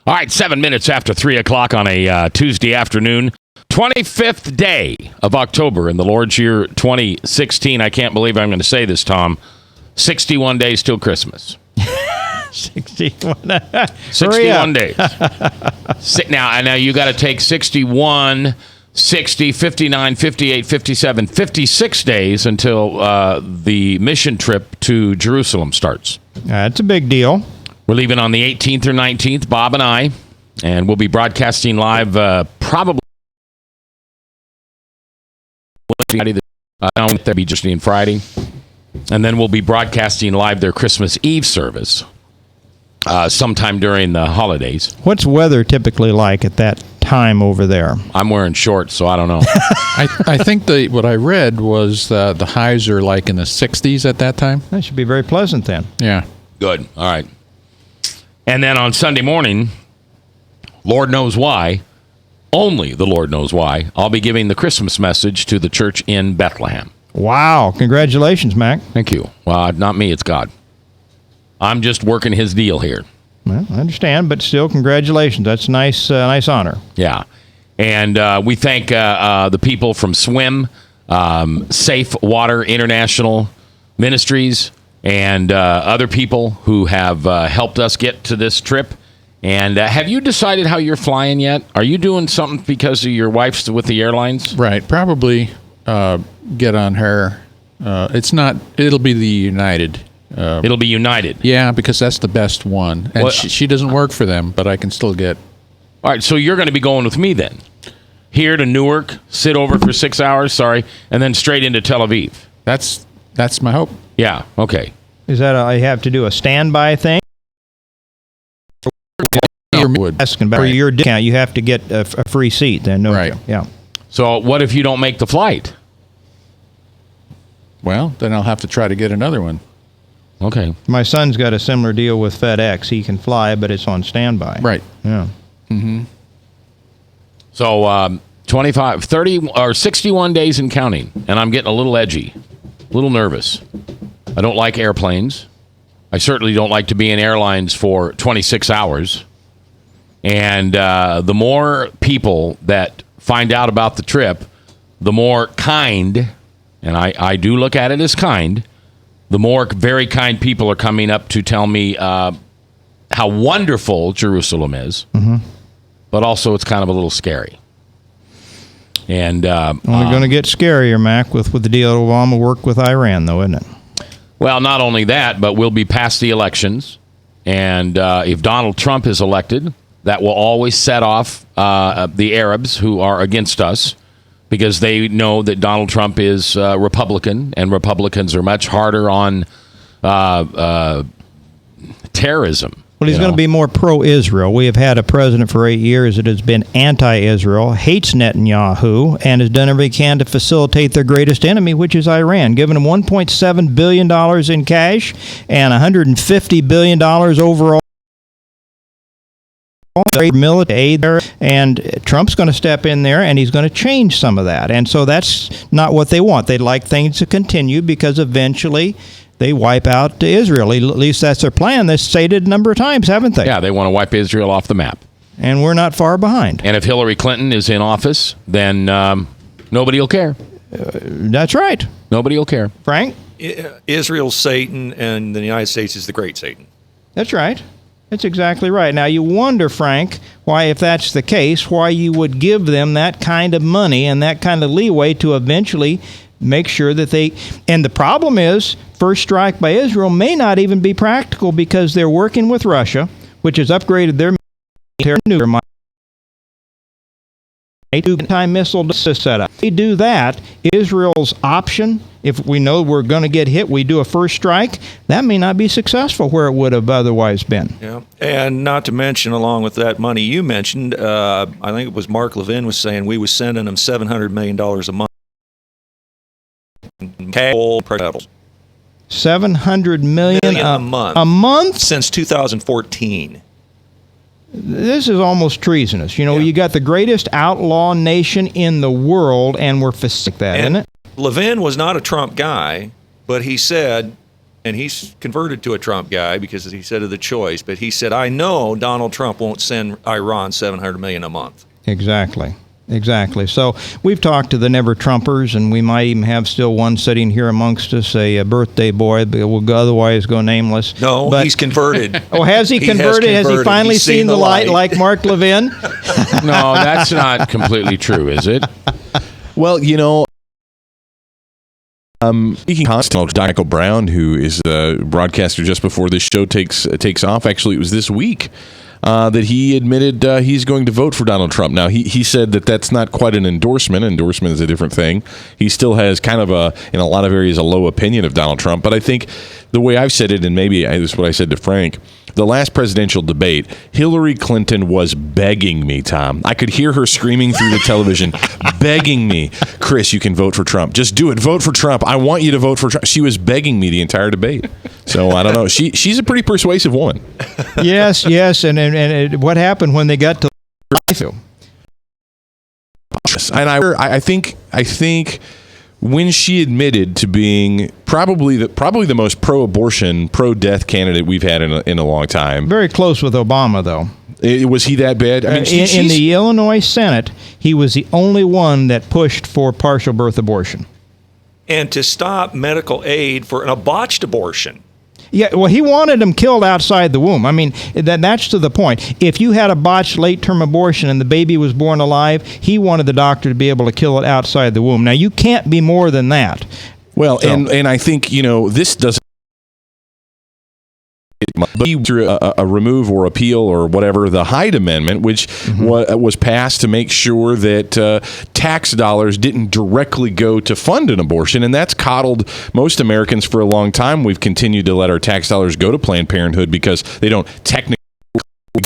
All right, 7 minutes after 3 o'clock on a Tuesday afternoon. 25th day of October in the Lord's year 2016. I can't believe I'm going to say this, Tom. 61 days till Christmas. 61 days. Now you got to take 61, 60, 59, 58, 57, 56 days until the mission trip to Jerusalem starts. That's a big deal. We're leaving on the 18th or 19th, Bob and I, and we'll be broadcasting live probably Friday. That'll be just in Friday. And then we'll be broadcasting live their Christmas Eve service sometime during the holidays. What's weather typically like at that time over there? I'm wearing shorts, so I don't know. I think what I read was the highs are like in the 60s at that time. That should be very pleasant then. Yeah. Good. All right. And then on Sunday morning, Lord knows why, only the Lord knows why, I'll be giving the Christmas message to the church in Bethlehem. Wow. Congratulations, Mac. Thank you. Well, not me, it's God. I'm just working his deal here. Well, I understand, but still, congratulations. That's a nice honor. Yeah. And we thank the people from SWIM, Safe Water International Ministries, and other people who have helped us get to this trip. And have you decided how you're flying yet? Are you doing something because of your wife's with the airlines? Right. Probably get on her. It'll be the United. It'll be United. Yeah, because that's the best one. And she doesn't work for them, but I can still get. All right, so you're going to be going with me then. Here to Newark, sit over for 6 hours, and then straight into Tel Aviv. That's my hope. Yeah, okay. Is that I have to do a standby thing? For your discount, you have to get a free seat then. No, right. Yeah. So what if you don't make the flight? Well, then I'll have to try to get another one. Okay. My son's got a similar deal with FedEx. He can fly, but it's on standby. Right. Yeah. Mm-hmm. So 25, 30, or 61 days and counting, and I'm getting a little edgy, a little nervous. I don't like airplanes. I certainly don't like to be in airlines for 26 hours. And the more people that find out about the trip, the more kind, and I do look at it as kind, the more very kind people are coming up to tell me how wonderful Jerusalem is, but also it's kind of a little scary. And only going to get scarier, Mac, with the deal Obama worked with Iran, though, isn't it? Well, not only that, but we'll be past the elections, and if Donald Trump is elected, that will always set off the Arabs who are against us, because they know that Donald Trump is Republican, and Republicans are much harder on terrorism. Well, he's going to be more pro-Israel. We have had a president for 8 years that has been anti-Israel, hates Netanyahu, and has done everything he can to facilitate their greatest enemy, which is Iran, giving him $1.7 billion in cash and $150 billion overall military aid there, and Trump's going to step in there and he's going to change some of that. And so that's not what they want. They'd like things to continue because eventually they wipe out Israel. At least that's their plan. They've stated a number of times, haven't they? Yeah, they want to wipe Israel off the map. And we're not far behind. And if Hillary Clinton is in office, then nobody will care. That's right. Nobody will care. Frank? Israel's Satan and the United States is the great Satan. That's right. That's exactly right. Now, you wonder, Frank, why, if that's the case, why you would give them that kind of money and that kind of leeway to eventually make sure that they... And the problem is, first strike by Israel may not even be practical because they're working with Russia, which has upgraded their nuclear anti-missile setup. If they do that, Israel's option, if we know we're going to get hit, we do a first strike, that may not be successful where it would have otherwise been. Yeah, and not to mention, along with that money you mentioned, I think it was Mark Levin was saying we was sending them $700 million a month. $700 million a month? Since 2014. This is almost treasonous. You know, You got the greatest outlaw nation in the world, and we're facing that, isn't it? Levin was not a Trump guy, but he said and he's converted to a Trump guy because he said of the choice, but he said, I know Donald Trump won't send Iran $700 million a month. Exactly. So we've talked to the Never Trumpers, and we might even have still one sitting here amongst us, a birthday boy, but we'll otherwise go nameless. No, but, he's converted. Oh, has he converted? Has he finally He's seen the light like Mark Levin? No, that's not completely true, is it? Well, speaking of Michael Brown, who is a broadcaster just before this show takes off. Actually, it was this week that he admitted he's going to vote for Donald Trump. Now, he said that that's not quite an endorsement. Endorsement is a different thing. He still has kind of in a lot of areas, a low opinion of Donald Trump. But I think the way I've said it, and maybe this is what I said to Frank, the last presidential debate, Hillary Clinton was begging me, Tom. I could hear her screaming through the television, begging me, Chris, you can vote for Trump. Just do it. Vote for Trump. I want you to vote for Trump. She was begging me the entire debate. So I don't know. She's a pretty persuasive woman. Yes. And what happened when they got to and I think when she admitted to being probably the most pro-abortion, pro-death candidate we've had in a long time. Very close with Obama, though. Was he that bad? I mean, in the Illinois Senate, he was the only one that pushed for partial birth abortion. And to stop medical aid for a botched abortion. Yeah, well, he wanted them killed outside the womb. I mean, that's to the point. If you had a botched late-term abortion and the baby was born alive, he wanted the doctor to be able to kill it outside the womb. Now, you can't be more than that. Well, so. and I think, this doesn't. But a remove or appeal or whatever the Hyde Amendment, which was passed to make sure that tax dollars didn't directly go to fund an abortion, and that's coddled most Americans for a long time. We've continued to let our tax dollars go to Planned Parenthood because they don't technically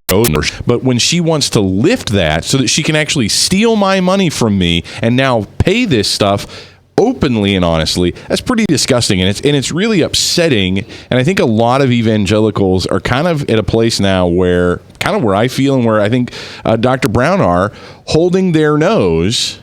go. But when she wants to lift that so that she can actually steal my money from me and now pay this stuff openly and honestly, that's pretty disgusting, and it's really upsetting. And I think a lot of evangelicals are kind of at a place now where I feel and where I think Dr. Brown are holding their nose,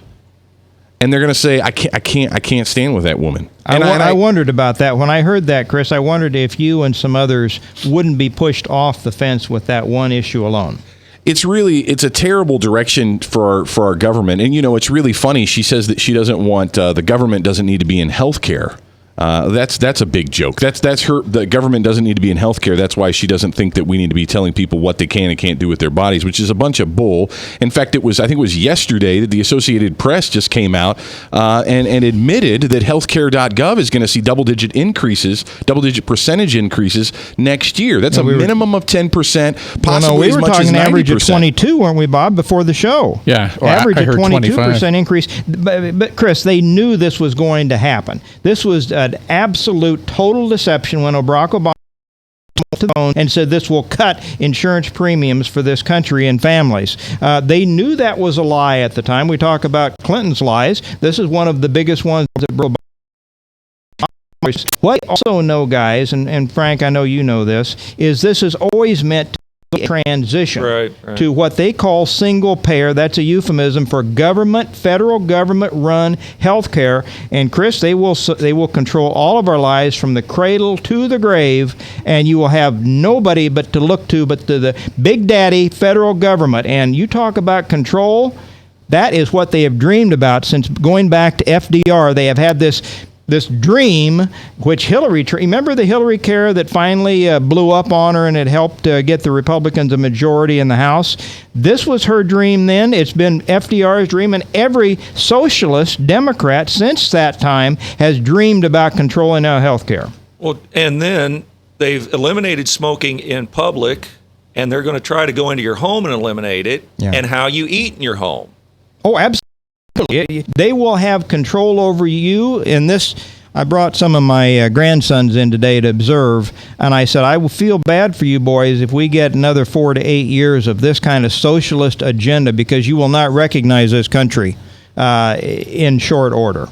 and they're going to say, I can't stand with that woman. And I wondered about that when I heard that, Chris. I wondered if you and some others wouldn't be pushed off the fence with that one issue alone. It's a terrible direction for our government. And, it's really funny. She says that she doesn't want, the government doesn't need to be in healthcare. That's a big joke. That's her. The government doesn't need to be in healthcare. That's why she doesn't think that we need to be telling people what they can and can't do with their bodies, which is a bunch of bull. In fact, I think it was yesterday that the Associated Press just came out and admitted that healthcare.gov is going to see double-digit percentage increases next year. That's a minimum of 10%, possibly as much as 90%. We were talking an average of 22, weren't we, Bob, before the show? Yeah, average I heard of 22% 25. increase. But Chris, they knew this was going to happen. This was an absolute total deception when Barack Obama to the phone and said this will cut insurance premiums for this country and families. They knew that was a lie at the time. We talk about Clinton's lies. This is one of the biggest ones that broke. What I also know, guys, and Frank, I know you know this is always meant to transition to what they call single payer. That's a euphemism for federal government-run health care. And Chris, they will control all of our lives from the cradle to the grave, and you will have nobody but to look to but to the big daddy federal government. And you talk about control, that is what they have dreamed about since going back to FDR. They have had this dream, which remember the Hillary care that finally blew up on her and it helped get the Republicans a majority in the House? This was her dream then. It's been FDR's dream, and every socialist Democrat since that time has dreamed about controlling our health care. Well, and then they've eliminated smoking in public, and they're going to try to go into your home and eliminate it, and how you eat in your home. Oh, absolutely. They will have control over you in this. I brought some of my grandsons in today to observe, and I said, I will feel bad for you boys if we get another 4 to 8 years of this kind of socialist agenda, because you will not recognize this country in short order.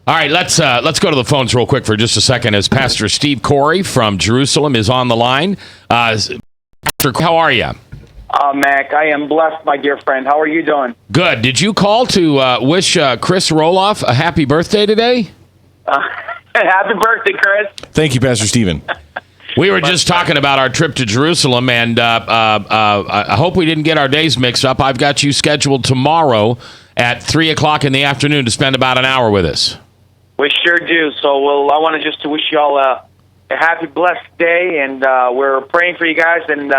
All right, let's go to the phones real quick for just a second, as Pastor Steve Corey from Jerusalem is on the line. Pastor, how are you? Mac, I am blessed, my dear friend. How are you doing? Good. Did you call to wish Chris Rohloff a happy birthday today? Happy birthday, Chris. Thank you, Pastor Stephen. We were just talking about our trip to Jerusalem, and I hope we didn't get our days mixed up. I've got you scheduled tomorrow at 3 o'clock in the afternoon to spend about an hour with us. We sure do. So, I want to just wish you all a happy, blessed day, and we're praying for you guys. And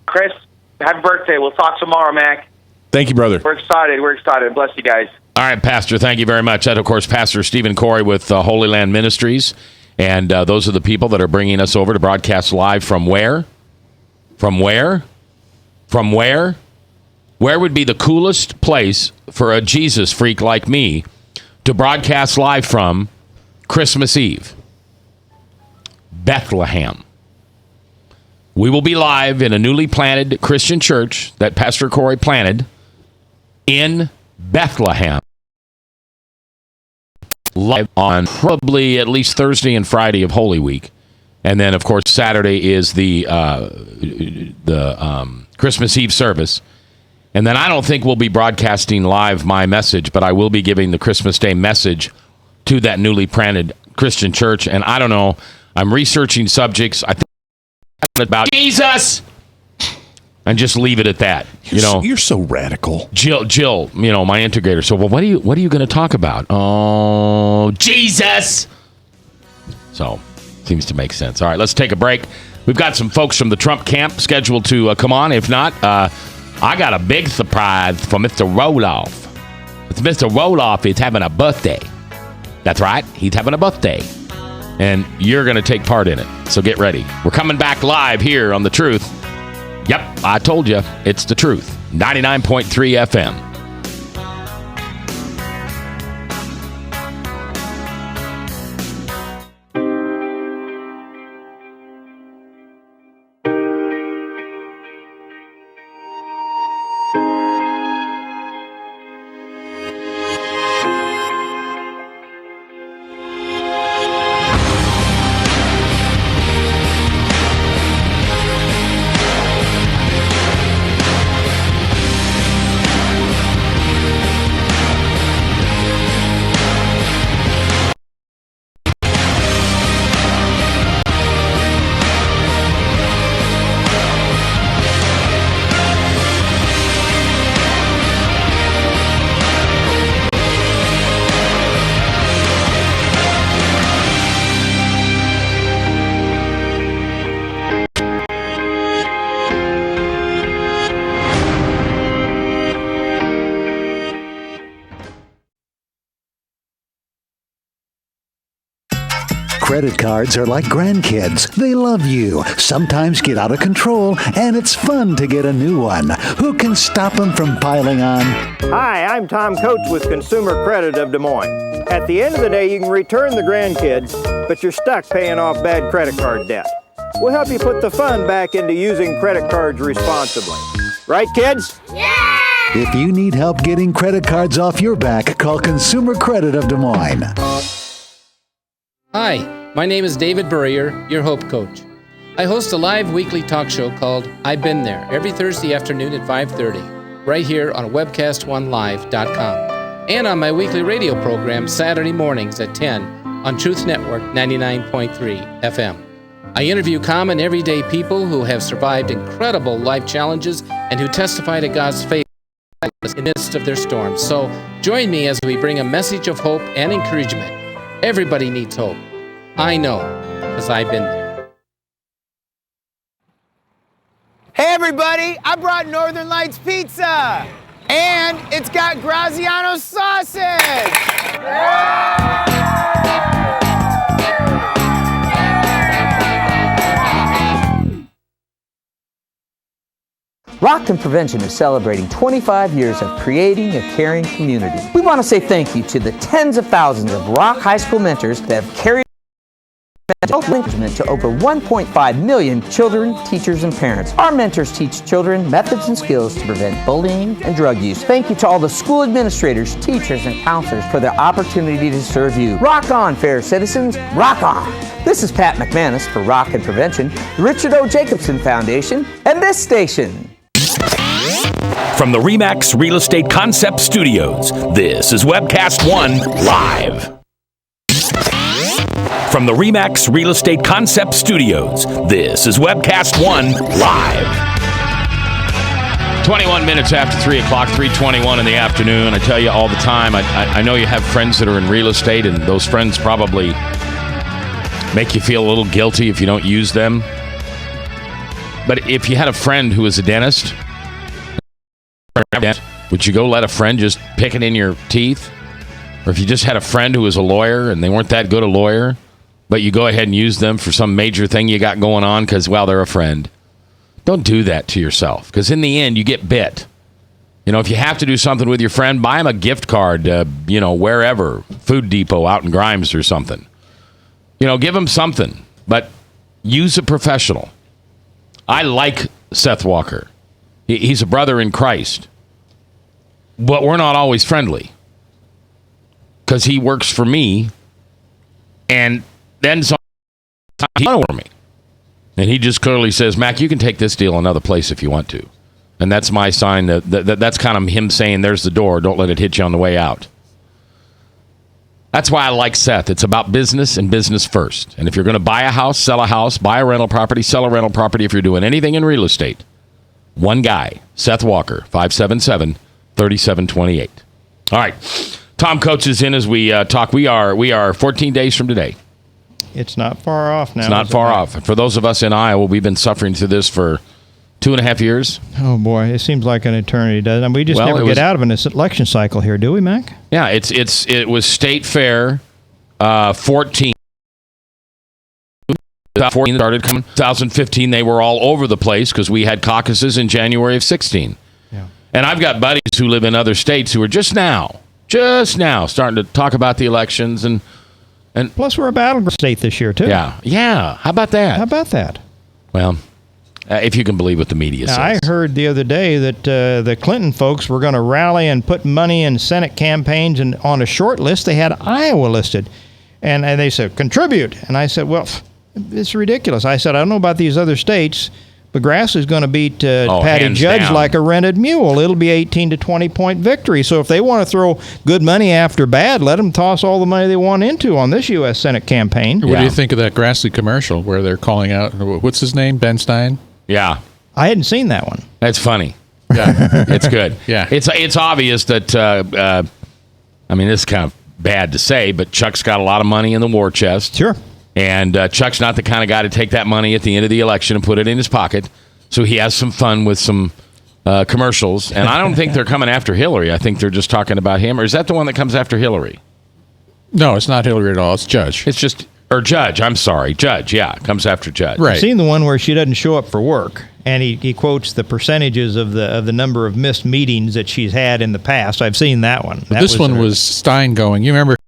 Chris, happy birthday. We'll talk tomorrow, Mac. Thank you, brother. We're excited. Bless you guys. All right, Pastor, thank you very much. That, of course, Pastor Stephen Corey with Holy Land Ministries. And those are the people that are bringing us over to broadcast live from where? From where? From where? Where would be the coolest place for a Jesus freak like me to broadcast live from Christmas Eve? Bethlehem. We will be live in a newly planted Christian church that Pastor Corey planted in Bethlehem. Live on probably at least Thursday and Friday of Holy Week. And then, of course, Saturday is the Christmas Eve service. And then I don't think we'll be broadcasting live my message, but I will be giving the Christmas Day message to that newly planted Christian church. And I don't know, I'm researching subjects. I think about Jesus! And just leave it at that. You're so radical. Jill, my integrator. So, well, what are you going to talk about? Oh, Jesus! So, seems to make sense. All right, let's take a break. We've got some folks from the Trump camp scheduled to come on. If not, I got a big surprise for Mr. Rohloff. It's Mr. Rohloff. He's having a birthday. That's right. He's having a birthday. And you're going to take part in it. So get ready. We're coming back live here on The Truth. Yep, I told you, it's The Truth. 99.3 FM. Credit cards are like grandkids. They love you, sometimes get out of control, and it's fun to get a new one. Who can stop them from piling on? Hi, I'm Tom Coates with Consumer Credit of Des Moines. At the end of the day, you can return the grandkids, but you're stuck paying off bad credit card debt. We'll help you put the fun back into using credit cards responsibly. Right, kids? Yeah! If you need help getting credit cards off your back, call Consumer Credit of Des Moines. Hi, my name is David Burrier, your Hope Coach. I host a live weekly talk show called I've Been There every Thursday afternoon at 5:30, right here on webcast1live.com, and on my weekly radio program Saturday mornings at 10 on Truth Network 99.3 FM. I interview common everyday people who have survived incredible life challenges and who testify to God's faith in the midst of their storms. So join me as we bring a message of hope and encouragement. Everybody needs hope. I know, because I've been there. Hey everybody, I brought Northern Lights Pizza! And it's got Graziano sausage! Rock and Prevention is celebrating 25 years of creating a caring community. We want to say thank you to the tens of thousands of Rock High School mentors that have carried encouragement to over 1.5 million children, teachers, and parents. Our mentors teach children methods and skills to prevent bullying and drug use. Thank you to all the school administrators, teachers, and counselors for their opportunity to serve you. Rock on, fair citizens. Rock on. This is Pat McManus for Rock and Prevention, the Richard O. Jacobson Foundation, and this station. From the RE/MAX Real Estate Concept Studios, this is Webcast One Live. From the RE/MAX Real Estate Concept Studios, this is Webcast One Live. 21 minutes after 3 o'clock, 3:21 in the afternoon. I tell you all the time, I know you have friends that are in real estate, and those friends probably make you feel a little guilty if you don't use them. But if you had a friend who was a dentist, would you go let a friend just pick it in your teeth? Or if you just had a friend who was a lawyer and they weren't that good a lawyer, but you go ahead and use them for some major thing you got going on because, well, they're a friend. Don't do that to yourself, because in the end, you get bit. You know, if you have to do something with your friend, buy him a gift card, wherever, Food Depot out in Grimes or something. You know, give him something, but use a professional. I like Seth Walker. He's a brother in Christ, but we're not always friendly because he works for me, and then sometimes he's over me. And he just clearly says, Mac, you can take this deal another place if you want to. And that's my sign that's kind of him saying, there's the door. Don't let it hit you on the way out. That's why I like Seth. It's about business and business first. And if you're going to buy a house, sell a house, buy a rental property, sell a rental property, if you're doing anything in real estate, one guy, Seth Walker, 577-3728. All right. Tom Coates is in as we talk. We are 14 days from today. It's not far off now. It's not far off. For those of us in Iowa, we've been suffering through this for 2.5 years. Oh, boy. It seems like an eternity, doesn't it? We just never get out of an election cycle here, do we, Mac? Yeah, it was State Fair 14. 14 started coming. 2015, they were all over the place because we had caucuses in January of 16. Yeah. And I've got buddies who live in other states who are just now starting to talk about the elections. And plus, we're a battleground state this year, too. Yeah. How about that? Well, if you can believe what the media says. I heard the other day that the Clinton folks were going to rally and put money in Senate campaigns, and on a short list, they had Iowa listed. And they said, contribute. And I said, well, it's ridiculous. I said, I don't know about these other states, but Grass is going to beat Patty Judge down. like a rented mule. It'll be 18 to 20-point victory. So if they want to throw good money after bad, let them toss all the money they want into on this U.S. Senate campaign. What do you think of that Grassley commercial where they're calling out, what's his name, Ben Stein? Yeah. I hadn't seen that one. That's funny. Yeah. It's good. Yeah. It's obvious that, this is kind of bad to say, but Chuck's got a lot of money in the war chest. Sure. And Chuck's not the kind of guy to take that money at the end of the election and put it in his pocket. So he has some fun with some commercials. And I don't think they're coming after Hillary. I think they're just talking about him. Or is that the one that comes after Hillary? No, it's not Hillary at all. It's Judge. It's just, or Judge. I'm sorry. Judge, yeah. Comes after Judge. Right. I've seen the one where she doesn't show up for work. And he quotes the percentages of the number of missed meetings that she's had in the past. I've seen that one. This one was Stein going. You remember?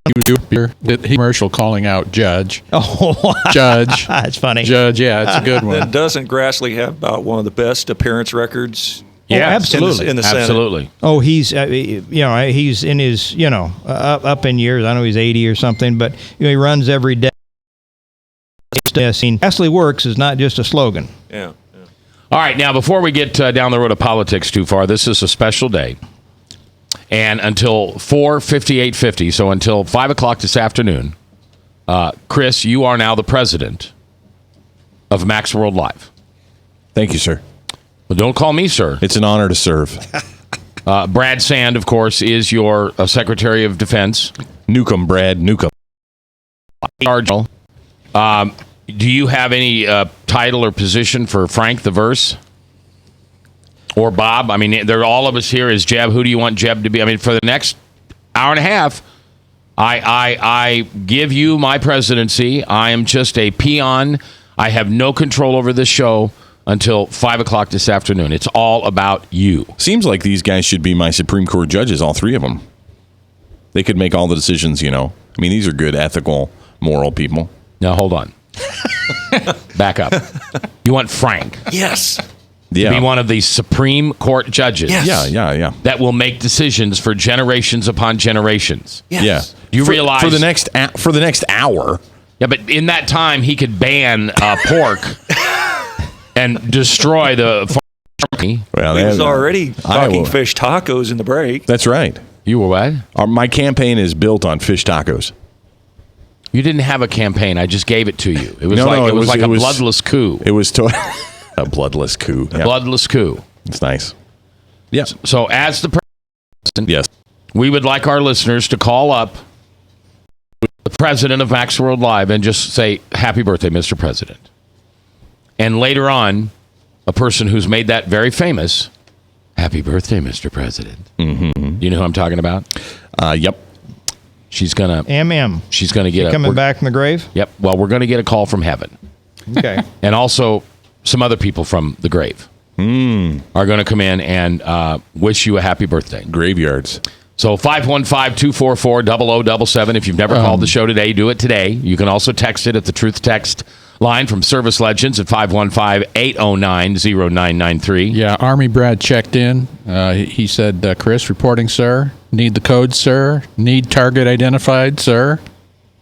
He was doing the commercial calling out Judge. Oh, Judge. That's funny. Judge, yeah, it's a good one. And doesn't Grassley have about one of the best appearance records? Yeah, absolutely. In the Senate. Absolutely. Oh, he's he's in his up in years. I know he's 80 or something, but he runs every day. Grassley works is not just a slogan. Yeah. All right, now before we get down the road of politics too far, this is a special day. And until 4:58:50, so until 5 o'clock this afternoon, Chris, you are now the president of Max World Live. Thank you, sir. Well, don't call me sir. It's an honor to serve. Brad Sand, of course, is your Secretary of Defense. Newcomb, Brad Newcomb. Do you have any title or position for Frank the Verse? Or Bob? I mean, they're all of us here as Jeb. Who do you want Jeb to be? I mean, for the next hour and a half, I give you my presidency. I am just a peon. I have no control over this show until 5 o'clock this afternoon. It's all about you. Seems like these guys should be my Supreme Court judges, all three of them. They could make all the decisions, I mean, these are good, ethical, moral people. Now, hold on. Back up. You want Frank? Yes. To be one of the Supreme Court judges. Yes. Yeah. That will make decisions for generations upon generations. Yes. Yeah. You realize for the next hour. Yeah, but in that time he could ban pork and destroy the farm. Well, he was already talking fish tacos in the break. That's right. You were what? My campaign is built on fish tacos. You didn't have a campaign. I just gave it to you. It was like a bloodless coup. It was a bloodless coup. A bloodless coup. It's nice. Yeah. So as the president, yes, we would like our listeners to call up the president of Max World Live and just say, "Happy birthday, Mr. President." And later on, a person who's made that very famous, "Happy birthday, Mr. President." Mm-hmm. You know who I'm talking about? Yep. She's gonna She's gonna get coming back from the grave. Yep. Well, we're gonna get a call from heaven. Okay. And also some other people from the grave are going to come in and wish you a happy birthday. Graveyards. So 515-244-0077. If you've never called the show today, do it today. You can also text it at the Truth Text line from Service Legends at 515-809-0993. Yeah, Army Brad checked in. He said, Chris, reporting, sir. Need the code, sir. Need target identified, sir.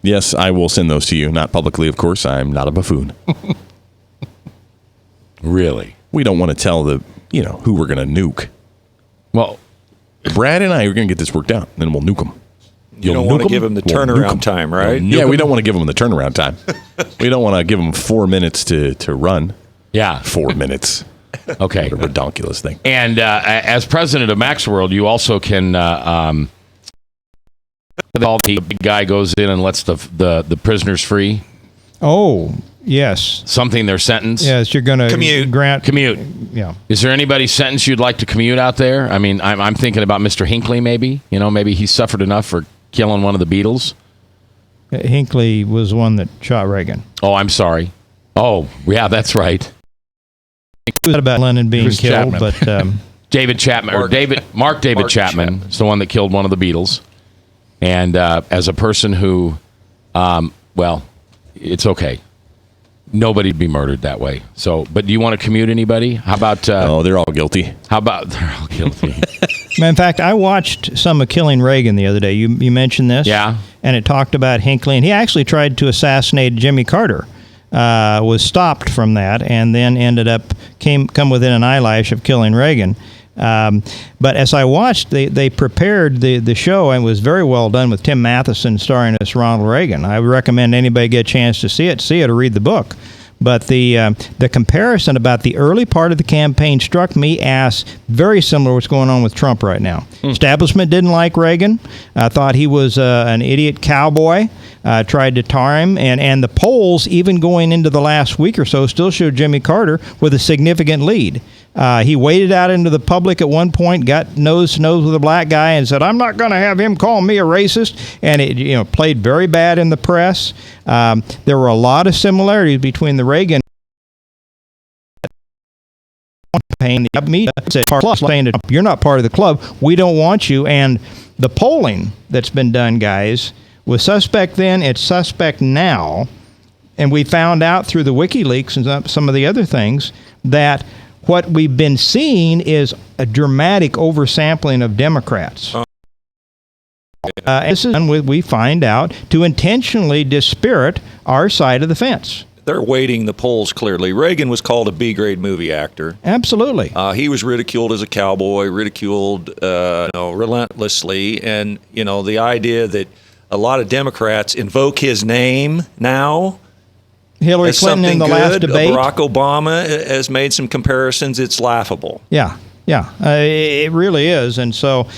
Yes, I will send those to you. Not publicly, of course. I'm not a buffoon. Really? We don't want to tell who we're going to nuke. Well, Brad and I are going to get this worked out, then we'll nuke them. You don't want to give them the turnaround time, right? Yeah, we don't want to give them the turnaround time. We don't want to give them 4 minutes to run. Yeah. 4 minutes. Okay. What a ridiculous thing. And as president of Max World, you also can... all the big guy goes in and lets the prisoners free. Oh, yes. Something their sentence. Yes, you're going to grant commute. Yeah. Is there anybody's sentence you'd like to commute out there? I mean, I'm thinking about Mr. Hinckley. Maybe maybe he suffered enough for killing one of the Beatles. Hinckley was one that shot Reagan. Oh, I'm sorry. Oh, yeah, that's right. It was about Lennon being killed, Chapman. but David Chapman Mark David Chapman is the one that killed one of the Beatles. And as a person who, well, it's okay. Nobody'd be murdered that way. So, but do you want to commute anybody? How about? Oh, they're all guilty. How about they're all guilty? In fact, I watched some of Killing Reagan the other day. You mentioned this, yeah, and it talked about Hinckley, and he actually tried to assassinate Jimmy Carter. Was stopped from that, and then ended up come within an eyelash of killing Reagan. But as I watched, they prepared the show, and it was very well done with Tim Matheson starring as Ronald Reagan. I would recommend anybody get a chance to see it or read the book. But the comparison about the early part of the campaign struck me as very similar to what's going on with Trump right now. Establishment didn't like Reagan, thought he was an idiot cowboy, tried to tar him, and the polls, even going into the last week or so, still showed Jimmy Carter with a significant lead. He waded out into the public at one point, got nose to nose with a black guy, and said, "I'm not going to have him call me a racist." And it played very bad in the press. There were a lot of similarities between the Reagan campaign. The media said, saying, "You're not part of the club. We don't want you." And the polling that's been done, guys, was suspect then. It's suspect now, and we found out through the WikiLeaks and some of the other things that what we've been seeing is a dramatic oversampling of Democrats. This is done we find out to intentionally dispirit our side of the fence. They're weighting the polls clearly. Reagan was called a B-grade movie actor. Absolutely. He was ridiculed as a cowboy, ridiculed relentlessly. And, the idea that a lot of Democrats invoke his name now. Hillary Clinton in the last debate. Barack Obama has made some comparisons. It's laughable. Yeah. It really is. And so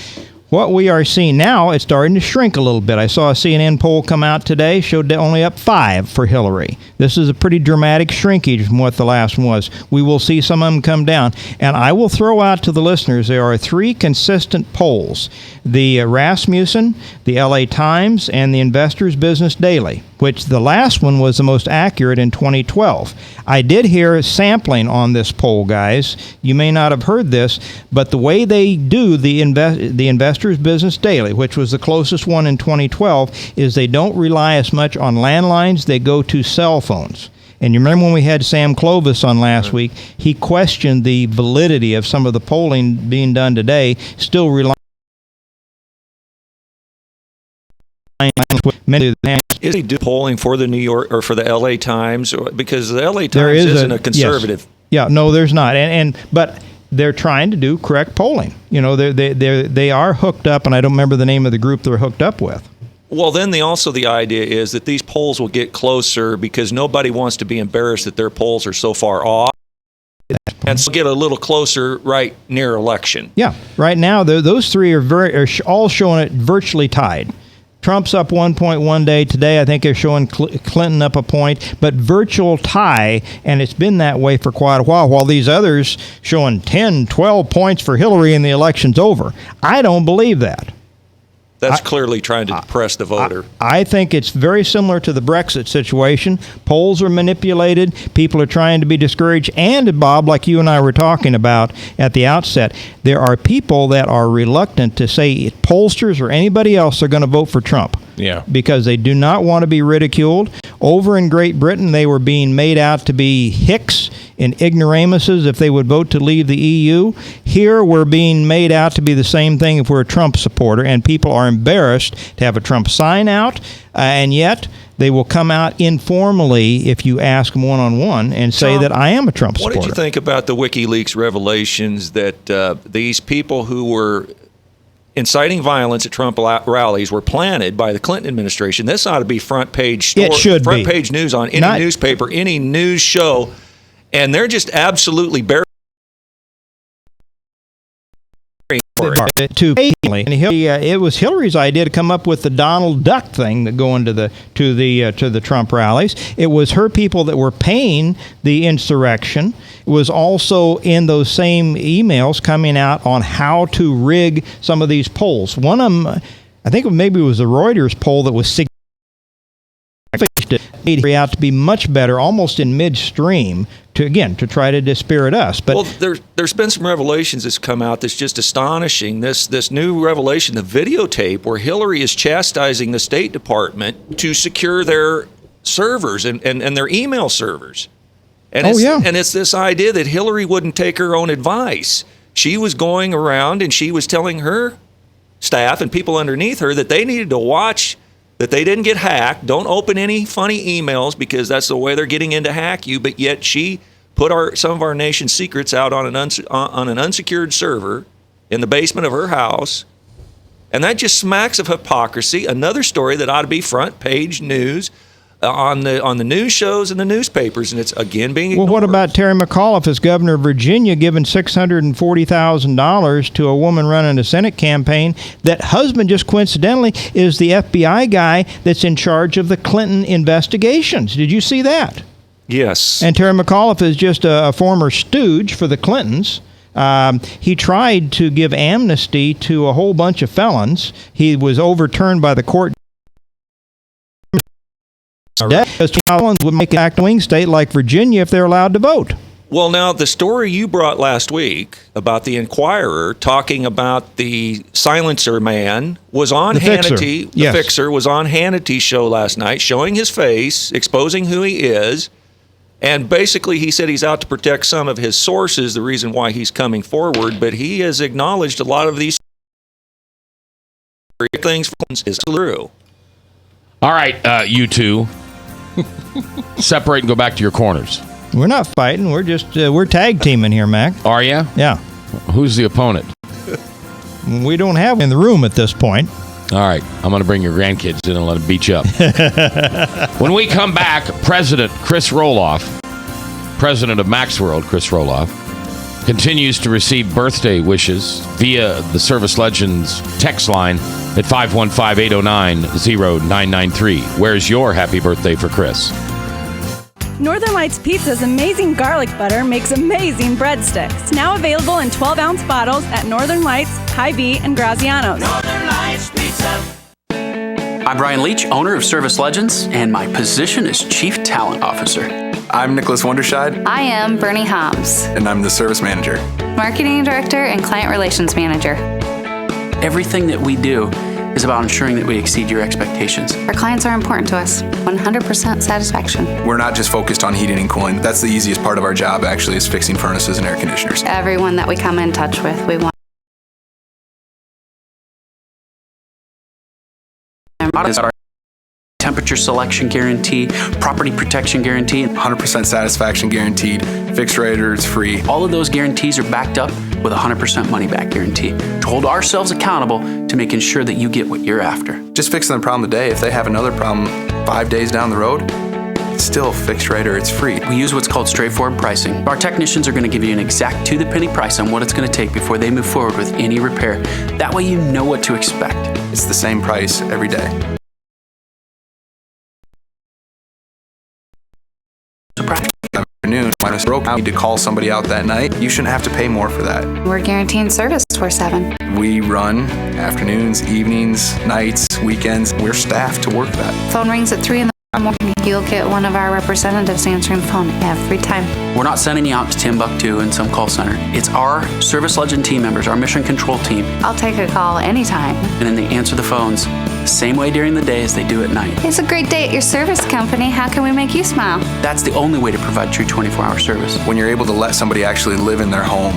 what we are seeing now, it's starting to shrink a little bit. I saw a CNN poll come out today, showed only up 5 for Hillary. This is a pretty dramatic shrinkage from what the last one was. We will see some of them come down. And I will throw out to the listeners, there are 3 consistent polls. The Rasmussen, the LA Times, and the Investors Business Daily, which the last one was the most accurate in 2012. I did hear sampling on this poll, guys. You may not have heard this, but the way they do the Investors Business Daily, which was the closest one in 2012, is they don't rely as much on landlines, they go to cell phones. And you remember when we had Sam Clovis on last week, he questioned the validity of some of the polling being done today, still relying Is he do polling for the New York or for the LA Times? Because the LA Times isn't a conservative. Yes. Yeah, no, there's not. But they're trying to do correct polling. They are hooked up, and I don't remember the name of the group they're hooked up with. Well, then the idea is that these polls will get closer because nobody wants to be embarrassed that their polls are so far off. And so get a little closer right near election. Yeah. Right now, those three are all showing it virtually tied. Trump's up 1 point one day. Today, I think they're showing Clinton up a point, but virtual tie, and it's been that way for quite a while these others showing 10, 12 points for Hillary and the election's over. I don't believe that. That's clearly trying to depress the voter. I think it's very similar to the Brexit situation. Polls are manipulated. People are trying to be discouraged. And, Bob, like you and I were talking about at the outset, there are people that are reluctant to say pollsters or anybody else are going to vote for Trump. Yeah. Because they do not want to be ridiculed. Over in Great Britain, they were being made out to be hicks and ignoramuses if they would vote to leave the EU. Here, we're being made out to be the same thing if we're a Trump supporter, and people are embarrassed to have a Trump sign out, and yet they will come out informally if you ask them one-on-one and say, Tom, that I am a Trump supporter. What did you think about the WikiLeaks revelations that these people who were inciting violence at Trump rallies were planted by the Clinton administration? This ought to be front page page news on any newspaper, any news show, and they're just absolutely burying it was Hillary's idea to come up with the Donald Duck thing that go into to the Trump rallies. It was her people that were paying the insurrection. It was also in those same emails coming out on how to rig some of these polls. One of them, I think maybe it was the Reuters poll that was made out to be much better, almost in midstream, to try to dispirit us. But well, there's been some revelations that's come out that's just astonishing. This new revelation, the videotape where Hillary is chastising the State Department to secure their servers and their email servers. And it's this idea that Hillary wouldn't take her own advice. She was going around and she was telling her staff and people underneath her that they needed to watch that they didn't get hacked. Don't open any funny emails because that's the way they're getting in to hack you. But yet she put some of our nation's secrets out on an unsecured server in the basement of her house. And that just smacks of hypocrisy. Another story that ought to be front page news on the news shows and the newspapers, and it's again being ignored. Well, what about Terry McAuliffe as governor of Virginia giving $640,000 to a woman running a Senate campaign that husband just coincidentally is the FBI guy that's in charge of the Clinton investigations? Did you see that? Yes. And Terry McAuliffe is just a former stooge for the Clintons. He tried to give amnesty to a whole bunch of felons. He was overturned by the court. Felons would make an act wing state like Virginia if they're allowed to vote. Well, now, the story you brought last week about the Inquirer talking about the silencer man was on Hannity. The Fixer was on Hannity's show last night, showing his face, exposing who he is. And basically, he said he's out to protect some of his sources, the reason why he's coming forward. But he has acknowledged a lot of these things is true. All right, you two. Separate and go back to your corners. We're not fighting. We're just we're tag teaming here, Mac. Are you? Yeah. Who's the opponent? We don't have in the room at this point. All right. I'm going to bring your grandkids in and let them beat you up. When we come back, President Chris Rohloff, president of Mac's World, Chris Rohloff, continues to receive birthday wishes via the Service Legends text line at 515-809-0993. Where's your happy birthday for Chris? Northern Lights Pizza's amazing garlic butter makes amazing breadsticks. Now available in 12-ounce bottles at Northern Lights, Hy-Vee, and Graziano's. Northern Lights Pizza. I'm Brian Leach, owner of Service Legends, and my position is Chief Talent Officer. I'm Nicholas Wonderscheid. I am Bernie Hobbs. And I'm the Service Manager. Marketing Director and Client Relations Manager. Everything that we do is about ensuring that we exceed your expectations. Our clients are important to us. 100% satisfaction. We're not just focused on heating and cooling. That's the easiest part of our job, actually, is fixing furnaces and air conditioners. Everyone that we come in touch with, we want. Our temperature selection guarantee, property protection guarantee, 100% satisfaction guaranteed, fixed rate or it's free. All of those guarantees are backed up with a 100% money-back guarantee to hold ourselves accountable to making sure that you get what you're after. Just fixing the problem today. If they have another problem 5 days down the road, it's still fixed right or it's free. We use what's called straightforward pricing. Our technicians are going to give you an exact to-the-penny price on what it's going to take before they move forward with any repair. That way you know what to expect. It's the same price every day. Afternoon, when it's broke, you need to call somebody out that night. You shouldn't have to pay more for that. We're guaranteeing service 24/7. We run afternoons, evenings, nights, weekends. We're staffed to work that. Phone rings at 3 in the morning. You'll get one of our representatives answering the phone every time. We're not sending you out to Timbuktu in some call center. It's our Service Legend team members, our mission control team. I'll take a call anytime. And then they answer the phones the same way during the day as they do at night. It's a great day at your service company. How can we make you smile? That's the only way to provide true 24-hour service. When you're able to let somebody actually live in their home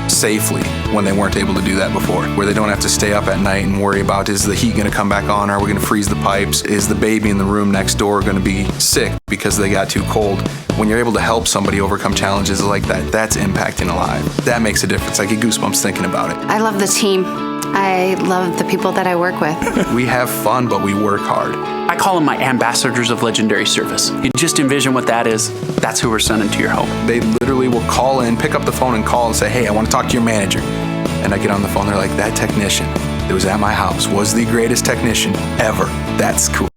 safely when they weren't able to do that before, where they don't have to stay up at night and worry about, is the heat going to come back on? Are we going to freeze the pipes? Is the baby in the room next door going to be sick because they got too cold? When you're able to help somebody overcome challenges like that, that's impacting a life. That makes a difference. I get goosebumps thinking about it. I love the team. I love the people that I work with. We have fun, but we work hard. I call them my ambassadors of legendary service. You just envision what that is. That's who we're sending to your home. They literally will call in, pick up the phone and call and say, hey, I want to talk to your manager. And I get on the phone, they're like, that technician that was at my house was the greatest technician ever. That's cool.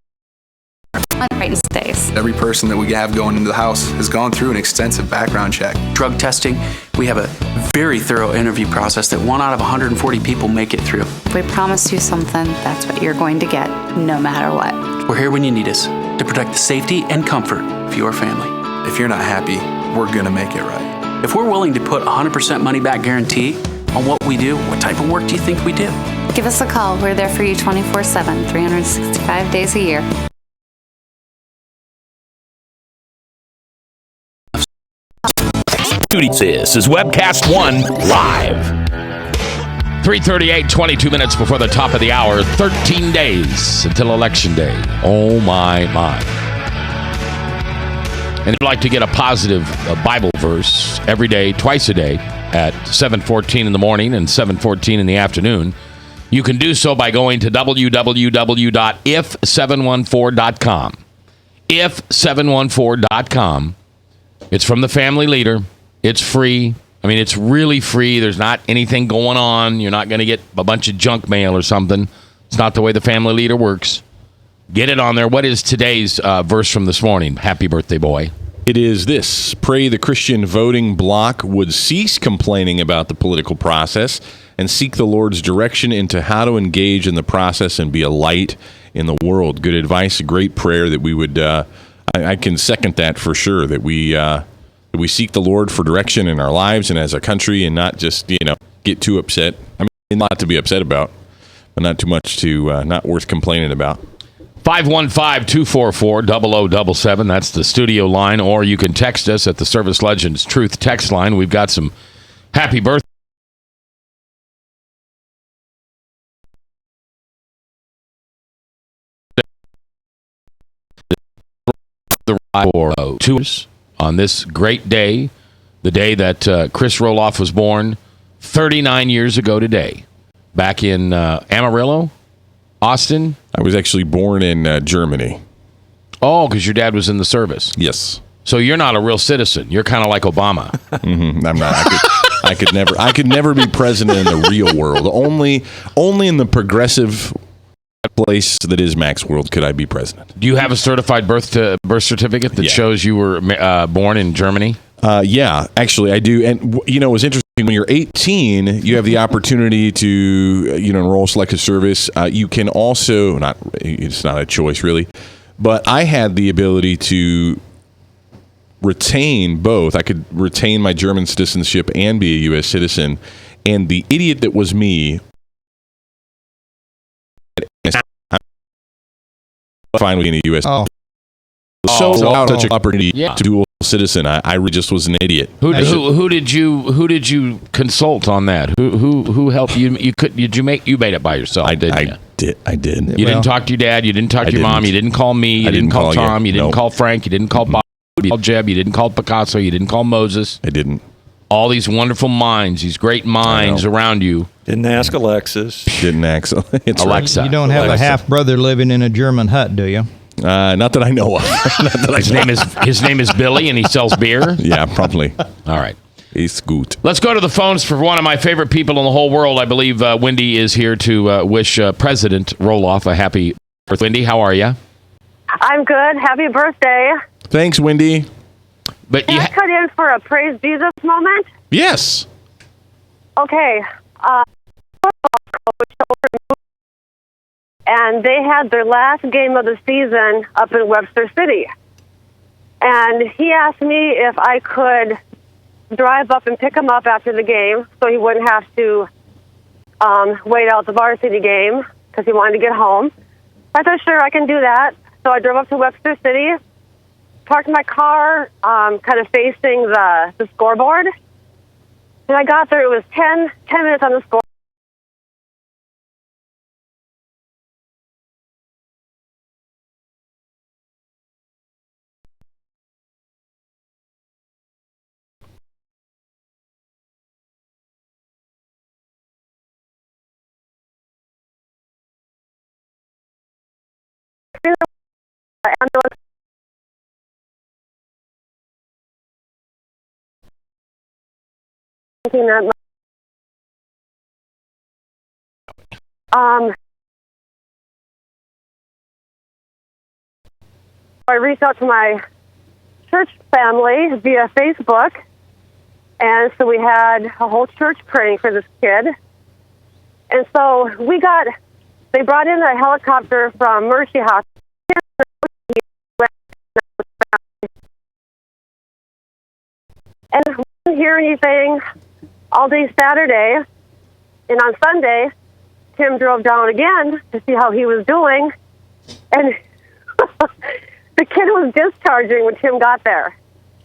Right in stays. Every person that we have going into the house has gone through an extensive background check. Drug testing, we have a very thorough interview process that 1 out of 140 people make it through. If we promise you something, that's what you're going to get, no matter what. We're here when you need us to protect the safety and comfort of your family. If you're not happy, we're going to make it right. If we're willing to put 100% money-back guarantee on what we do, what type of work do you think we do? Give us a call. We're there for you 24/7, 365 days a year. This is Webcast 1 Live. 3:38, 22 minutes before the top of the hour. 13 days until Election Day. Oh, my. And if you'd like to get a positive Bible verse every day, twice a day, at 7:14 in the morning and 7:14 in the afternoon, you can do so by going to www.if714.com. If714.com. It's from the family leader. It's free. I mean, it's really free. There's not anything going on. You're not going to get a bunch of junk mail or something. It's not the way the family leader works. Get it on there. What is today's verse from this morning? Happy birthday, boy. It is this: pray the Christian voting bloc would cease complaining about the political process and seek the Lord's direction into how to engage in the process and be a light in the world. Good advice, a great prayer that we would, I can second that for sure, that we seek the Lord for direction in our lives and as a country, and not just, get too upset. I mean, a lot to be upset about, but not too much to, not worth complaining about. 515-244-0077. That's the studio line, or you can text us at the Service Legends Truth text line. We've got some happy birthday. To us on this great day, the day that Chris Rohloff was born 39 years ago today, back in Amarillo, Austin. I was actually born in Germany. Oh, because your dad was in the service. Yes. So you're not a real citizen. You're kind of like Obama. Mm-hmm. I'm not. I could never be president in the real world. Only in the progressive place that is Mac's world could I be president. Do you have a certified birth certificate that shows you were born in Germany? Yeah, actually I do. And it was interesting. When you're 18, you have the opportunity to enroll selective service. You can also it's not a choice really, but I had the ability to retain both. I could retain my German citizenship and be a U.S. citizen. And the idiot that was me, finally being a U.S. So such an opportunity to dual citizen. I really just was an idiot. Who did you consult on that? Who helped you? You made it by yourself? I did. You didn't talk to your dad. You didn't talk to your mom. You didn't call me. You didn't call Tom. You didn't call Frank. You didn't call Bob. You didn't call Jeb. You didn't call Picasso. You didn't call Moses. I didn't. all these wonderful minds, these great minds around you. Didn't ask Alexis. Didn't ask Alexa. You don't have Alexa. a half brother living in a German hut, do you? Not that I know of. His name is Billy, and he sells beer. Yeah, probably. All right. It's good. Let's go to the phones for one of my favorite people in the whole world. I believe Wendy is here to wish President Rohloff a happy birthday. Wendy, how are you? I'm good. Happy birthday. Thanks, Wendy. But Can I cut in for a praise Jesus moment? Yes. Okay. And they had their last game of the season up in Webster City. And he asked me if I could drive up and pick him up after the game so he wouldn't have to wait out the varsity game because he wanted to get home. I thought, sure, I can do that. So I drove up to Webster City, parked my car kind of facing the scoreboard. And I got there, it was 10 minutes on the scoreboard. I reached out to my church family via Facebook, and so we had a whole church praying for this kid. And so they brought in a helicopter from Mercy Hospital. And we didn't hear anything all day Saturday. And on Sunday, Tim drove down again to see how he was doing. And the kid was discharging when Tim got there.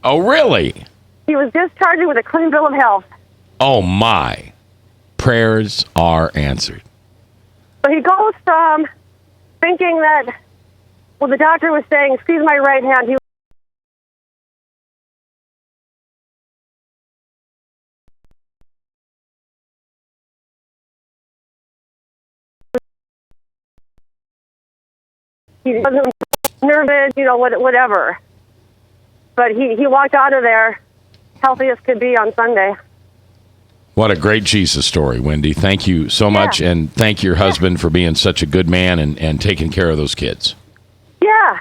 Oh, really? He was discharging with a clean bill of health. Oh, my. Prayers are answered. So he goes from thinking that, well, the doctor was saying, squeeze my right hand. He wasn't nervous, whatever. But he walked out of there healthy as could be on Sunday. What a great Jesus story, Wendy. Thank you so much, and thank your husband for being such a good man and taking care of those kids. Yeah.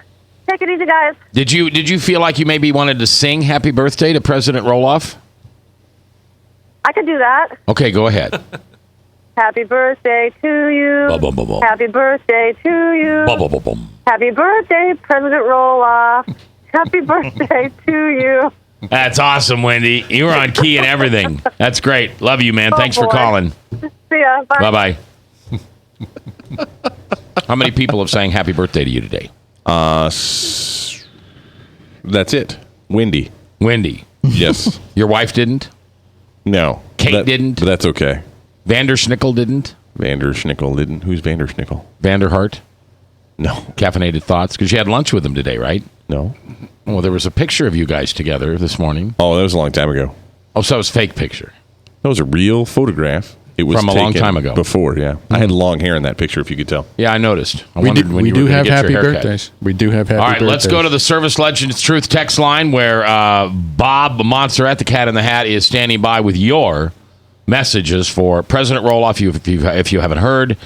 Take it easy, guys. Did you feel like you maybe wanted to sing happy birthday to President Rohloff? I could do that. Okay, go ahead. Happy birthday to you. Bum-bum-bum-bum. Happy birthday to you. Bum-bum-bum-bum. Happy birthday, President Rohloff. Happy birthday to you. That's awesome, Wendy. You were on key and everything. That's great. Love you, man. Thanks for calling. See ya. Bye. Bye-bye. How many people have sang happy birthday to you today? That's it. Wendy. Wendy. Yes. Your wife didn't? No. Kate didn't? But that's okay. Vanderschnickel didn't? Vanderschnickel didn't. Who's Vanderschnickel? Vanderhart? No. Caffeinated Thoughts? Because you had lunch with him today, right? No. Well, there was a picture of you guys together this morning. Oh, that was a long time ago. Oh, so it was a fake picture. That was a real photograph. It was from a long taken time ago. Before, yeah. I had long hair in that picture, if you could tell. Yeah, I noticed. I We wondered do, when we you do were gonna have get happy your haircut. birthdays. We do have happy All right, birthdays. let's go to the Service Legends Truth text line where Bob Montserrat, the Cat in the Hat, is standing by with your messages for President Rohloff. If you haven't heard,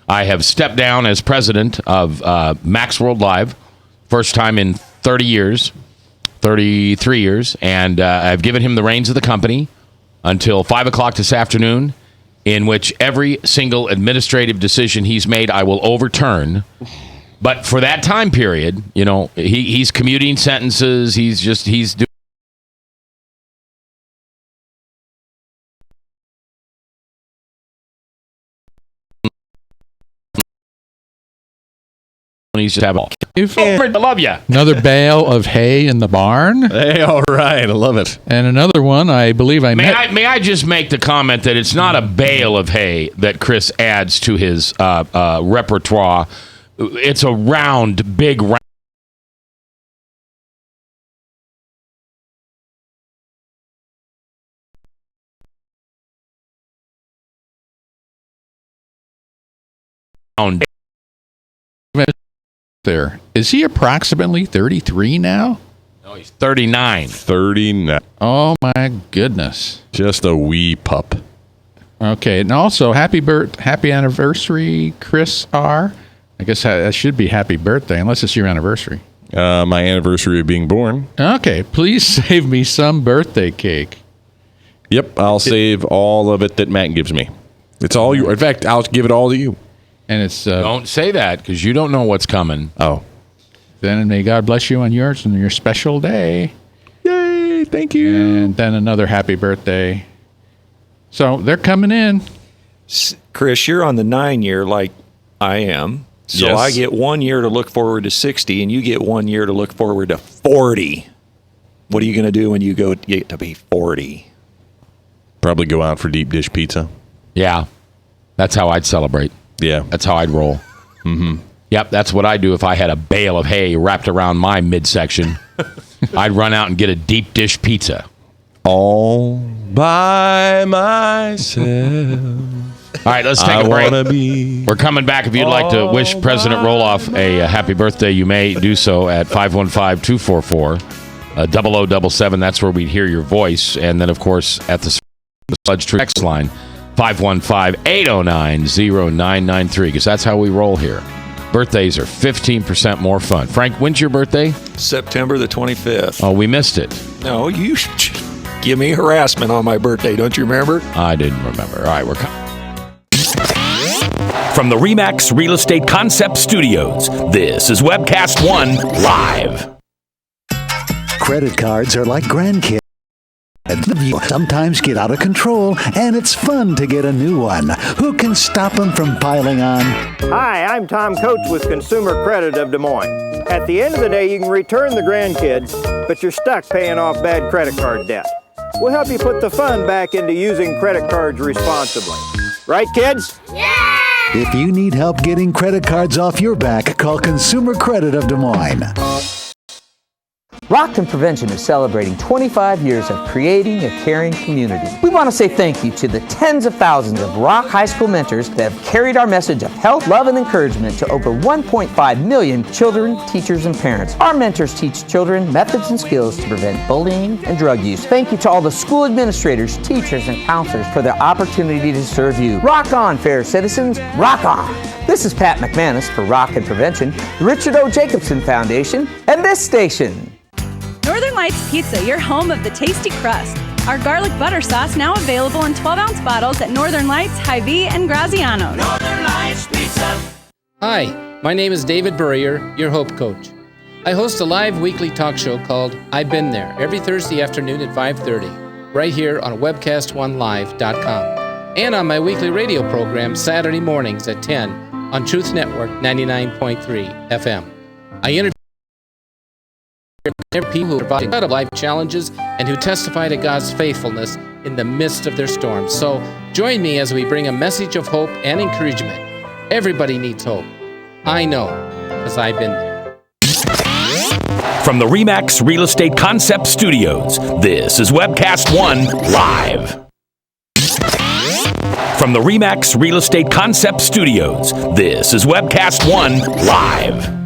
I have stepped down as president of Max World Live. First time in 33 years. And I've given him the reins of the company until 5 o'clock this afternoon, in which every single administrative decision he's made, I will overturn. But for that time period, he's commuting sentences. He's doing. He's just having. I love you. Another bale of hay in the barn. Hey, all right. I love it. And another one, I believe May I just make the comment that it's not a bale of hay that Chris adds to his repertoire. It's a big round. round. There. Is he approximately 33 now? No, he's 39. 39. Oh, my goodness. Just a wee pup. Okay, and also happy anniversary, Chris R. I guess that should be happy birthday, unless it's your anniversary. My anniversary of being born. Okay, please save me some birthday cake. Yep, I'll save all of it that Matt gives me. It's all you. In fact, I'll give it all to you. And it's don't say that because you don't know what's coming. Oh, then may God bless you on yours and your special day. Yay! Thank you. And then another happy birthday. So they're coming in. Chris, you're on the 9-year like I am. So Yes. I get 1 year to look forward to 60, and you get 1 year to look forward to 40. What are you going to do when you get to be 40? Probably go out for deep dish pizza. Yeah, that's how I'd celebrate. Yeah. That's how I'd roll. Mm-hmm. Yep, that's what I'd do if I had a bale of hay wrapped around my midsection. I'd run out and get a deep dish pizza. All by myself. All right, let's take a break. We're coming back. If you'd like to wish President Rohloff a happy birthday, you may do so at 515-244-0077. That's where we'd hear your voice. And then, of course, at the Sludge Tree text line, 515-809-0993, because that's how we roll here. Birthdays are 15% more fun. Frank, when's your birthday? September the 25th. Oh, we missed it. No, you give me harassment on my birthday. Don't you remember? I didn't remember. All right, we're coming. From the RE/MAX Real Estate Concept Studios, this is Webcast One Live. Credit cards are like grandkids. Sometimes get out of control, and it's fun to get a new one. Who can stop them from piling on? Hi, I'm Tom Coates with Consumer Credit of Des Moines. At the end of the day, you can return the grandkids, but you're stuck paying off bad credit card debt. We'll help you put the fun back into using credit cards responsibly. Right, kids? Yeah! If you need help getting credit cards off your back, call Consumer Credit of Des Moines. Rockton Prevention is celebrating 25 years of creating a caring community. We want to say thank you to the tens of thousands of Rock High School mentors that have carried our message of health, love, and encouragement to over 1.5 million children, teachers, and parents. Our mentors teach children methods and skills to prevent bullying and drug use. Thank you to all the school administrators, teachers, and counselors for their opportunity to serve you. Rock on, fair citizens. Rock on. This is Pat McManus for Rockton Prevention, the Richard O. Jacobson Foundation, and this station. Northern Lights Pizza, your home of the tasty crust. Our garlic butter sauce now available in 12-ounce bottles at Northern Lights, Hy-Vee, and Graziano's. Northern Lights Pizza. Hi, my name is David Burrier, your Hope Coach. I host a live weekly talk show called I've Been There every Thursday afternoon at 5:30, right here on webcast1live.com, and on my weekly radio program Saturday mornings at 10 on Truth Network 99.3 FM. I interview people who provide incredible life challenges and who testify to God's faithfulness in the midst of their storms. So join me as we bring a message of hope and encouragement. Everybody needs hope. I know, because I've been there. From the RE/MAX Real Estate Concept Studios, this is Webcast One Live. From the RE/MAX Real Estate Concept Studios, this is Webcast One Live.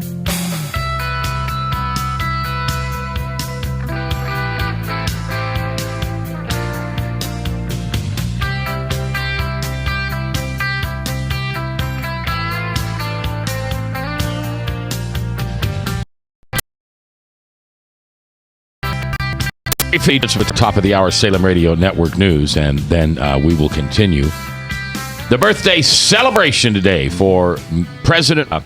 Features at the top of the hour, Salem Radio Network News, and then we will continue. The birthday celebration today for President. Have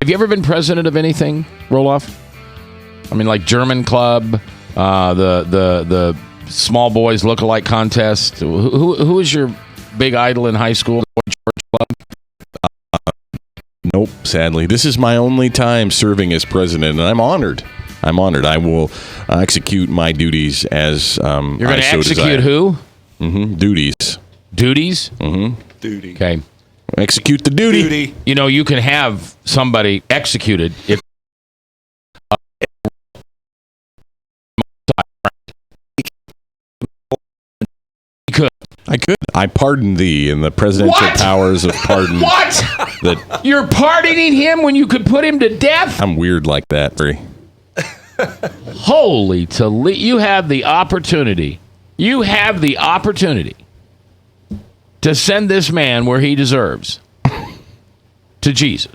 you ever been president of anything, Rohloff? I mean, like German Club, the Small Boys Lookalike Contest. Who was your big idol in high school? George Club? Nope, sadly. This is my only time serving as president, and I'm honored. I will execute my duties as You're going to execute who? Mm-hmm. Duties. Duties? Mm-hmm. Duty. Okay. Execute the duty. You know, you can have somebody executed if I could. I pardon thee in the presidential powers of pardon. What? That You're pardoning him when you could put him to death? I'm weird like that. Holy Toledo. You have the opportunity. You have the opportunity to send this man where he deserves. To Jesus.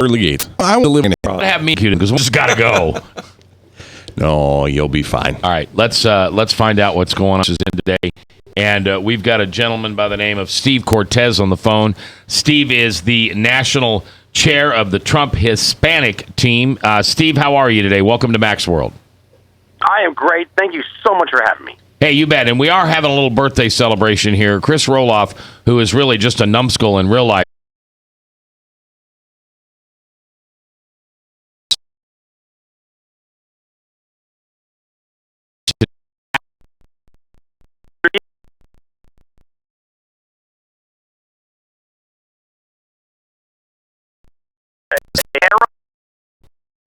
Early Gates. I will live in it. Have me because we just got to go. No, you'll be fine. All right, let's find out what's going on today. And we've got a gentleman by the name of Steve Cortez on the phone. Steve is the national chair of the Trump Hispanic team. Steve, how are you today? Welcome to Mac's World. I am great. Thank you so much for having me. Hey, you bet. And we are having a little birthday celebration here. Chris Rohloff, who is really just a numbskull in real life,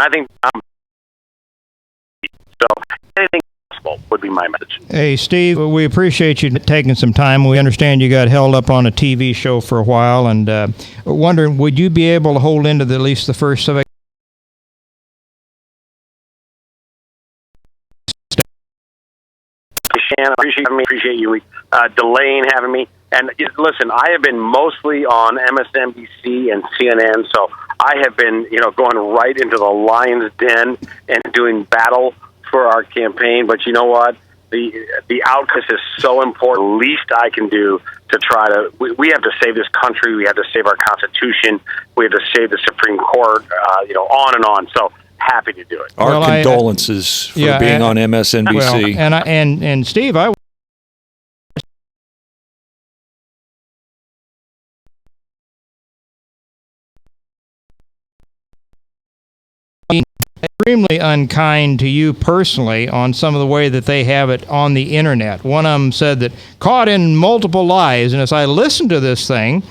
I think so. Anything possible would be my message. Hey, Steve, we appreciate you taking some time. We understand you got held up on a TV show for a while, and wondering, would you be able to hold into at least the first of it? Shannon, appreciate you delaying having me. And listen, I have been mostly on MSNBC and CNN, so I have been, going right into the lion's den and doing battle for our campaign. But you know what? The outcome is so important. The least I can do to try to, we have to save this country. We have to save our Constitution. We have to save the Supreme Court. On and on. So happy to do it. Our condolences for being on MSNBC. Well, and Steve, I. Extremely unkind to you personally on some of the way that they have it on the internet. One of them said that caught in multiple lies, and as I listened to this thing,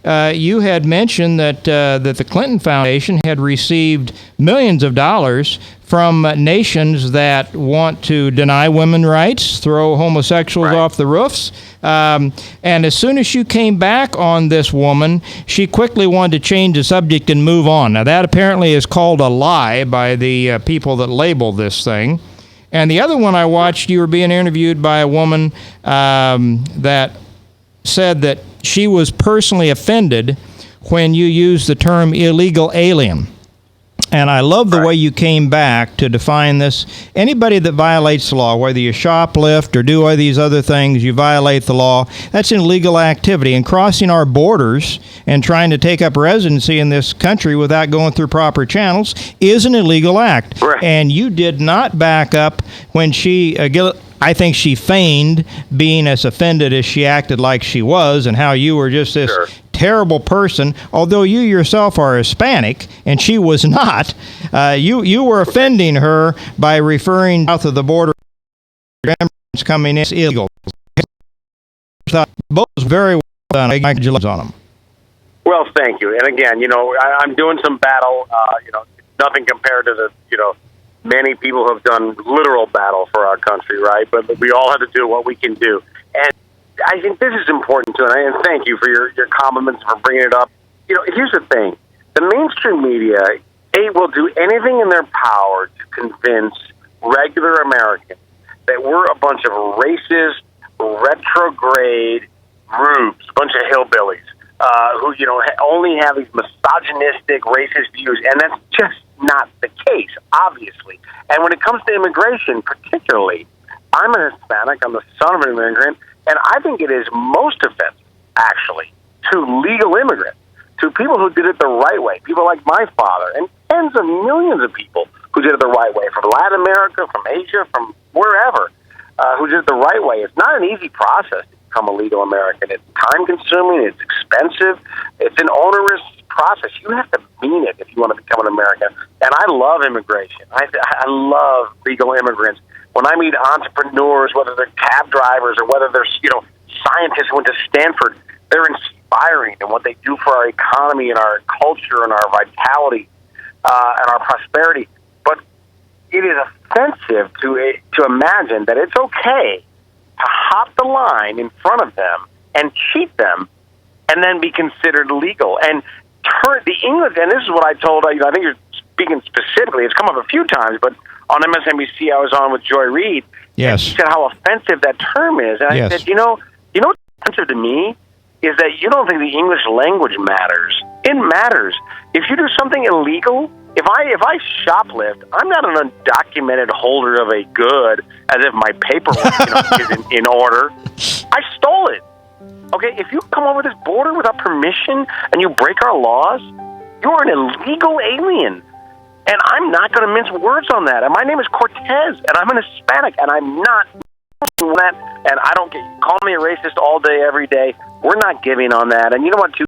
you had mentioned that the Clinton Foundation had received millions of dollars from nations that want to deny women rights, throw homosexuals off the roofs. And as soon as you came back on this woman, she quickly wanted to change the subject and move on. Now, that apparently is called a lie by the people that label this thing. And the other one I watched, you were being interviewed by a woman that said that she was personally offended when you used the term illegal alien. And I love the way you came back to define this. Anybody that violates the law, whether you shoplift or do all these other things, you violate the law, that's an illegal activity. And crossing our borders and trying to take up residency in this country without going through proper channels is an illegal act. Right. And you did not back up when she... I think she feigned being as offended as she acted like she was, and how you were just this terrible person. Although you yourself are Hispanic, and she was not, you were offending her by referring south of the border immigrants coming in as illegal. Both very well done. I congratulate on them. Well, thank you. And again, I'm doing some battle. Nothing compared to the many people have done literal battle for our country, right? But we all have to do what we can do. And I think this is important, too, and thank you for your compliments for bringing it up. Here's the thing. The mainstream media, they will do anything in their power to convince regular Americans that we're a bunch of racist, retrograde rubes, a bunch of hillbillies who, only have these misogynistic, racist views, and that's just not the case, obviously. And when it comes to immigration, particularly, I'm a Hispanic, I'm the son of an immigrant, and I think it is most offensive, actually, to legal immigrants, to people who did it the right way, people like my father, and tens of millions of people who did it the right way, from Latin America, from Asia, from wherever, who did it the right way. It's not an easy process to become a legal American. It's time-consuming, it's expensive, it's an onerous process. You have to mean it if you want to become an American. And I love immigration. I love legal immigrants. When I meet entrepreneurs, whether they're cab drivers or whether they're scientists who went to Stanford, they're inspiring in what they do for our economy and our culture and our vitality and our prosperity. But it is a offensive to imagine that it's okay to hop the line in front of them and cheat them and then be considered legal. And turn the English, and this is what I told, I think you're speaking specifically, it's come up a few times, but on MSNBC I was on with Joy Reid. Yes. She said how offensive that term is. And I said, you know what's offensive to me is that you don't think the English language matters. It matters. If you do something illegal, if I shoplift, I'm not an undocumented holder of a good as if my paperwork is in order. I stole it. Okay, if you come over this border without permission and you break our laws, you're an illegal alien. And I'm not going to mince words on that. And my name is Cortez, and I'm an Hispanic, and I'm not doing that. And I don't call me a racist all day, every day. We're not giving on that. And you know what, too?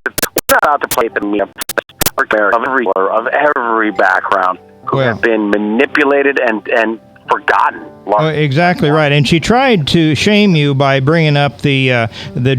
We're not out to play the media of every background who have been manipulated and forgotten. Oh, exactly right. And she tried to shame you by bringing up the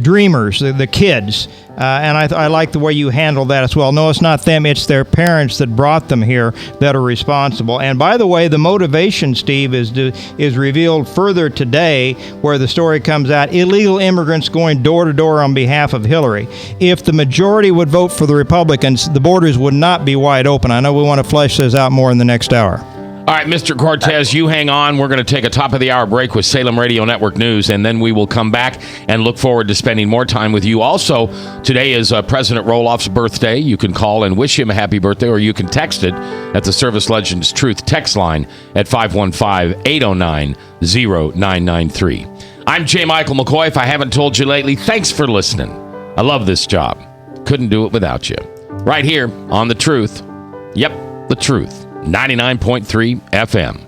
dreamers, the kids. And I like the way you handle that as well. No, it's not them. It's their parents that brought them here that are responsible. And by the way, the motivation, Steve, is revealed further today where the story comes out. Illegal immigrants going door to door on behalf of Hillary. If the majority would vote for the Republicans, the borders would not be wide open. I know we want to flesh this out more in the next hour. All right, Mr. Cortez, you hang on. We're going to take a top-of-the-hour break with Salem Radio Network News, and then we will come back and look forward to spending more time with you. Also, today is President Rohloff's birthday. You can call and wish him a happy birthday, or you can text it at the Service Legends Truth text line at 515-809-0993. I'm J. Michael McCoy. If I haven't told you lately, thanks for listening. I love this job. Couldn't do it without you. Right here on The Truth. Yep, The Truth. 99.3 FM.